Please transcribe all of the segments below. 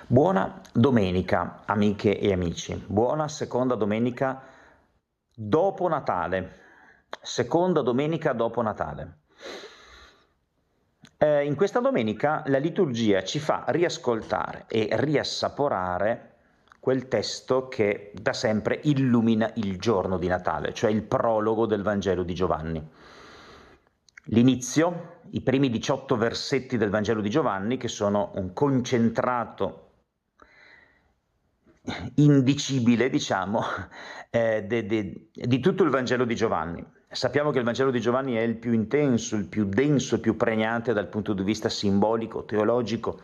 Buona domenica, amiche e amici. Buona seconda domenica dopo Natale. Seconda domenica dopo Natale. In questa domenica la liturgia ci fa riascoltare e riassaporare quel testo che da sempre illumina il giorno di Natale, cioè il prologo del Vangelo di Giovanni. L'inizio, i primi 18 versetti del Vangelo di Giovanni, che sono un concentrato indicibile, diciamo, di tutto il Vangelo di Giovanni. Sappiamo che il Vangelo di Giovanni è il più intenso, il più denso, il più pregnante dal punto di vista simbolico, teologico,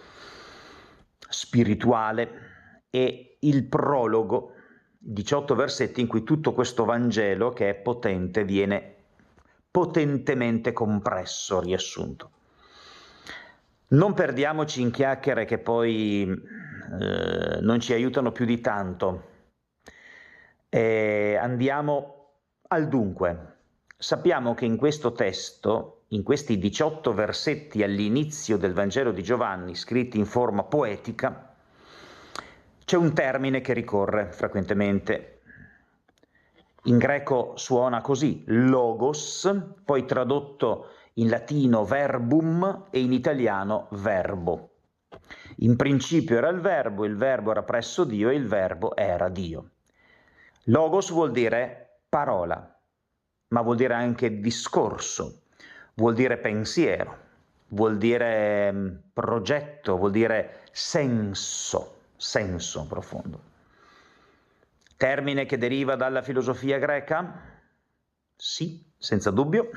spirituale, e il prologo, 18 versetti in cui tutto questo Vangelo, che è potente, viene potentemente compresso, riassunto. Non perdiamoci in chiacchiere che poi non ci aiutano più di tanto. Andiamo al dunque. Sappiamo che in questo testo, in questi 18 versetti all'inizio del Vangelo di Giovanni, scritti in forma poetica, c'è un termine che ricorre frequentemente. In greco suona così, logos, poi tradotto in latino verbum e in italiano verbo. In principio era il verbo era presso Dio e il verbo era Dio. Logos vuol dire parola, ma vuol dire anche discorso, vuol dire pensiero, vuol dire progetto, vuol dire senso profondo. Termine che deriva dalla filosofia greca? Sì, senza dubbio,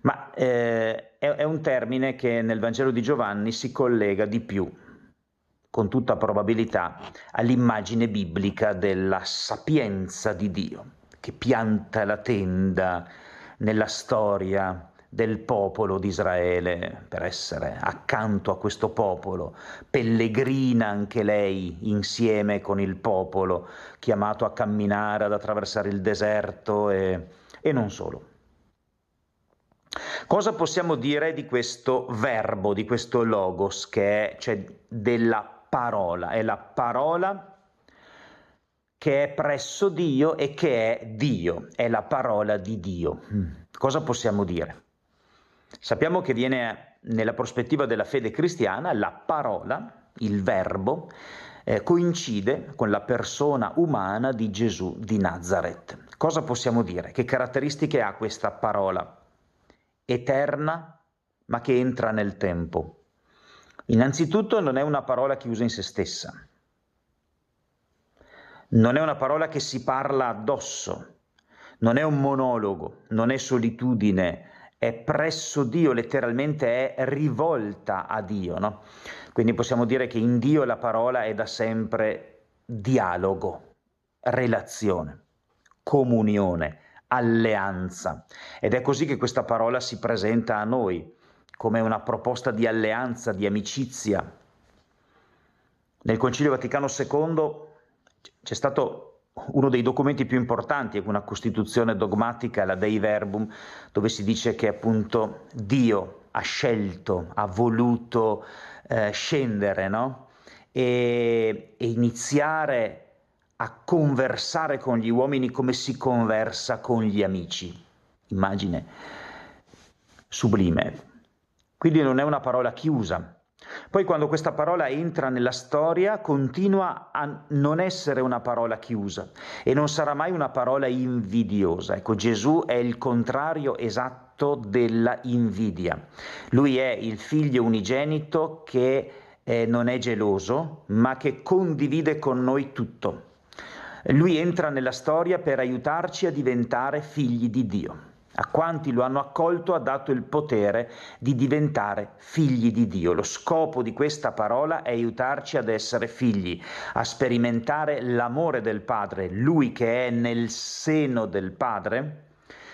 ma è un termine che nel Vangelo di Giovanni si collega di più, con tutta probabilità, all'immagine biblica della sapienza di Dio, che pianta la tenda nella storia del popolo di Israele per essere accanto a questo popolo, pellegrina anche lei insieme con il popolo, chiamato a camminare, ad attraversare il deserto e non solo. Cosa possiamo dire di questo verbo, di questo logos, che è, cioè, della parola? È la parola che è presso Dio e che è Dio, è la parola di Dio. Cosa possiamo dire? Sappiamo che viene nella prospettiva della fede cristiana la parola, il verbo, coincide con la persona umana di Gesù di Nazaret. Cosa possiamo dire? Che caratteristiche ha questa parola? Eterna, ma che entra nel tempo. Innanzitutto non è una parola chiusa in se stessa. Non è una parola che si parla addosso, non è un monologo, non è solitudine, è presso Dio, letteralmente è rivolta a Dio, no? Quindi possiamo dire che in Dio la parola è da sempre dialogo, relazione, comunione, alleanza. Ed è così che questa parola si presenta a noi, come una proposta di alleanza, di amicizia. Nel Concilio Vaticano II c'è stato uno dei documenti più importanti, è una costituzione dogmatica, la Dei Verbum, dove si dice che appunto Dio ha scelto, ha voluto scendere, no? E iniziare a conversare con gli uomini come si conversa con gli amici. Immagine sublime. Quindi non è una parola chiusa. Poi quando questa parola entra nella storia continua a non essere una parola chiusa e non sarà mai una parola invidiosa. Ecco, Gesù è il contrario esatto della invidia. Lui è il figlio unigenito che non è geloso, ma che condivide con noi tutto. Lui entra nella storia per aiutarci a diventare figli di Dio. A quanti lo hanno accolto ha dato il potere di diventare figli di Dio. Lo scopo di questa parola è aiutarci ad essere figli, a sperimentare l'amore del Padre, Lui che è nel seno del Padre,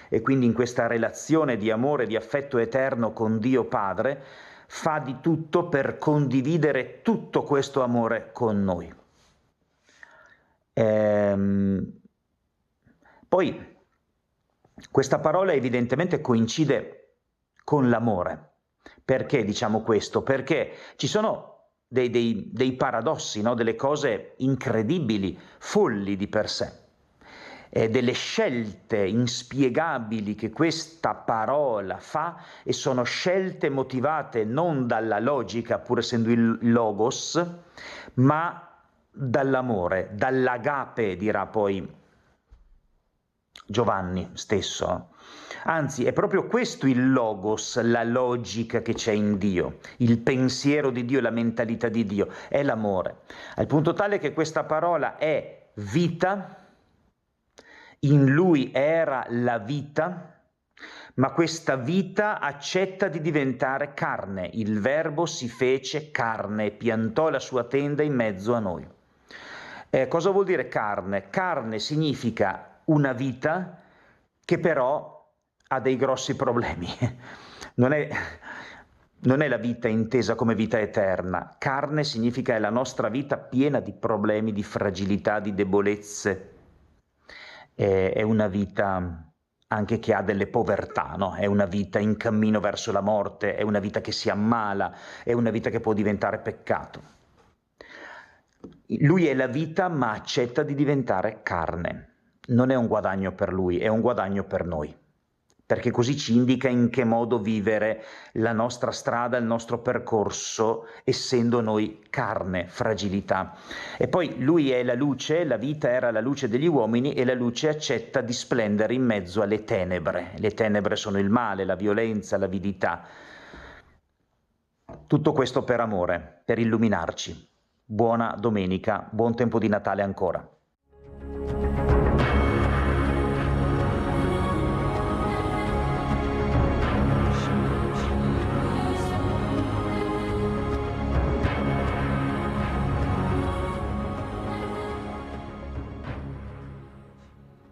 e quindi in questa relazione di amore e di affetto eterno con Dio Padre, fa di tutto per condividere tutto questo amore con noi. Poi questa parola evidentemente coincide con l'amore. Perché diciamo questo? Perché ci sono dei paradossi, no? Delle cose incredibili, folli di per sé, delle scelte inspiegabili che questa parola fa, e sono scelte motivate non dalla logica, pur essendo il logos, ma dall'amore, dall'agape, dirà poi Giovanni stesso. Anzi, è proprio questo il logos, la logica che c'è in Dio, il pensiero di Dio, la mentalità di Dio, è l'amore. Al punto tale che questa parola è vita, in lui era la vita, ma questa vita accetta di diventare carne. Il Verbo si fece carne e piantò la sua tenda in mezzo a noi. Cosa vuol dire carne? Carne significa una vita che però ha dei grossi problemi. Non è la vita intesa come vita eterna. Carne significa è la nostra vita piena di problemi, di fragilità, di debolezze. È una vita anche che ha delle povertà, no? È una vita in cammino verso la morte, è una vita che si ammala, è una vita che può diventare peccato. Lui è la vita, ma accetta di diventare carne. Non è un guadagno per lui, è un guadagno per noi, perché così ci indica in che modo vivere la nostra strada, il nostro percorso, essendo noi carne, fragilità. E poi lui è la luce, la vita era la luce degli uomini, e la luce accetta di splendere in mezzo alle tenebre. Le tenebre sono il male, la violenza, l'avidità. Tutto questo per amore, per illuminarci. Buona domenica, buon tempo di Natale ancora.